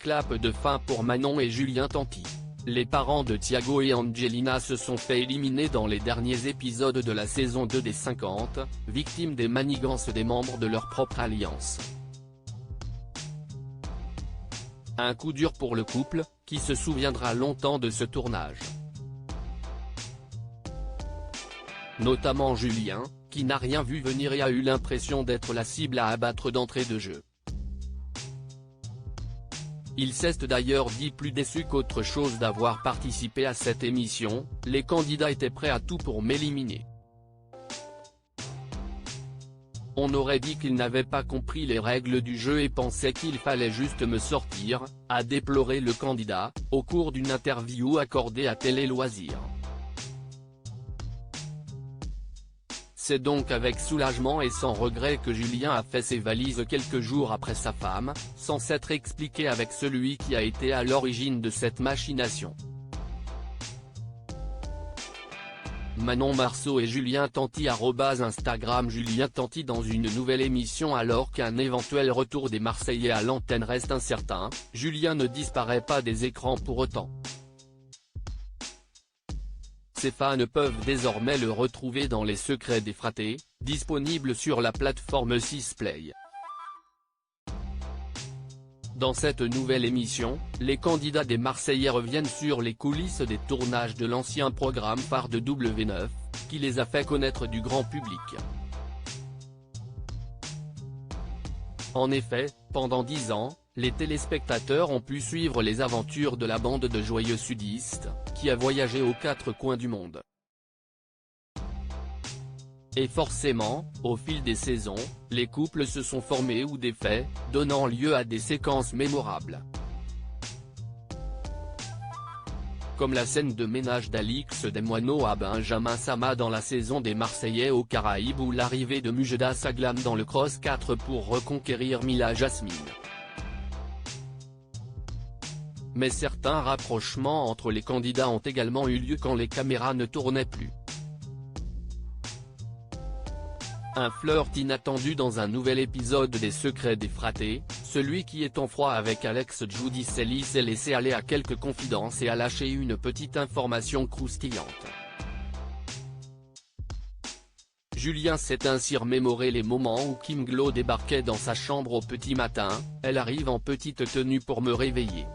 clap de fin pour Manon et Julien Tanti. Les parents de Thiago et Angelina se sont fait éliminer dans les derniers épisodes de la saison 2 des 50, victimes des manigances des membres de leur propre alliance. Un coup dur pour le couple, qui se souviendra longtemps de ce tournage. Notamment Julien, qui n'a rien vu venir et a eu l'impression d'être la cible à abattre d'entrée de jeu. Il s'est d'ailleurs dit plus déçu qu'autre chose d'avoir participé à cette émission, les candidats étaient prêts à tout pour m'éliminer. On aurait dit qu'ils n'avaient pas compris les règles du jeu et pensaient qu'il fallait juste me sortir, a déploré le candidat, au cours d'une interview accordée à Télé Loisirs. C'est donc avec soulagement et sans regret que Julien a fait ses valises quelques jours après sa femme, sans s'être expliqué avec celui qui a été à l'origine de cette machination. Manon Marceau et Julien Tanti @Instagram Julien Tanti dans une nouvelle émission. Alors qu'un éventuel retour des Marseillais à l'antenne reste incertain, Julien ne disparaît pas des écrans pour autant. Ses fans peuvent désormais le retrouver dans Les Secrets des Fratés, disponible sur la plateforme 6play. Dans cette nouvelle émission, les candidats des Marseillais reviennent sur les coulisses des tournages de l'ancien programme phare de W9, qui les a fait connaître du grand public. En effet, pendant 10 ans, les téléspectateurs ont pu suivre les aventures de la bande de joyeux sudistes, qui a voyagé aux 4 coins du monde. Et forcément, au fil des saisons, les couples se sont formés ou défaits, donnant lieu à des séquences mémorables. Comme la scène de ménage d'Alix Desmoineaux à Benjamin Sama dans la saison des Marseillais aux Caraïbes ou l'arrivée de Mujeda Saglam dans le Cross 4 pour reconquérir Mila Jasmine. Mais certains rapprochements entre les candidats ont également eu lieu quand les caméras ne tournaient plus. Un flirt inattendu dans un nouvel épisode des Secrets des Fratés, celui qui est en froid avec Alex Giudicelli s'est laissé aller à quelques confidences et a lâché une petite information croustillante. Julien s'est ainsi remémoré les moments où Kim Glo débarquait dans sa chambre au petit matin, elle arrive en petite tenue pour me réveiller.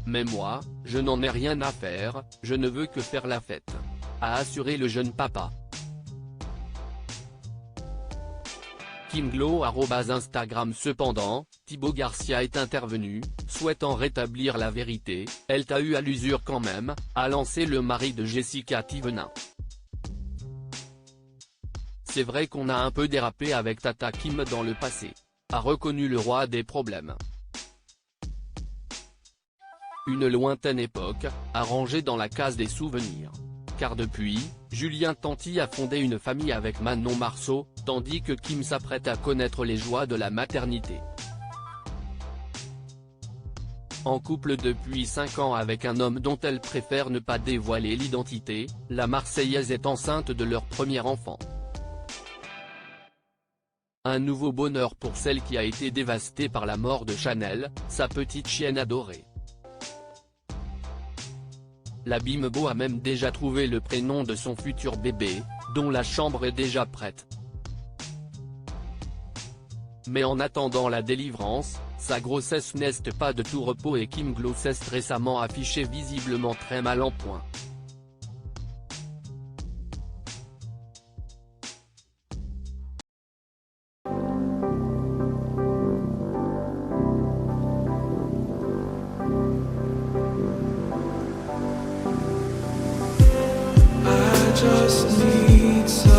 Mais moi, je n'en ai rien à faire, je ne veux que faire la fête, a assuré le jeune papa. Kim Glo @Instagram Cependant, Thibaut Garcia est intervenu, souhaitant rétablir la vérité, elle t'a eu à l'usure quand même, a lancé le mari de Jessica Thivenin. C'est vrai qu'on a un peu dérapé avec Tata Kim dans le passé, a reconnu le roi des problèmes. Une lointaine époque, a rangé dans la case des souvenirs. Car depuis, Julien Tanti a fondé une famille avec Manon Marceau, tandis que Kim s'apprête à connaître les joies de la maternité. En couple depuis 5 ans avec un homme dont elle préfère ne pas dévoiler l'identité, la Marseillaise est enceinte de leur premier enfant. Un nouveau bonheur pour celle qui a été dévastée par la mort de Chanel, sa petite chienne adorée. La Bimbo a même déjà trouvé le prénom de son futur bébé, dont la chambre est déjà prête. Mais en attendant la délivrance, sa grossesse n'est pas de tout repos et Kim Glo s'est récemment affichée visiblement très mal en point. Just need some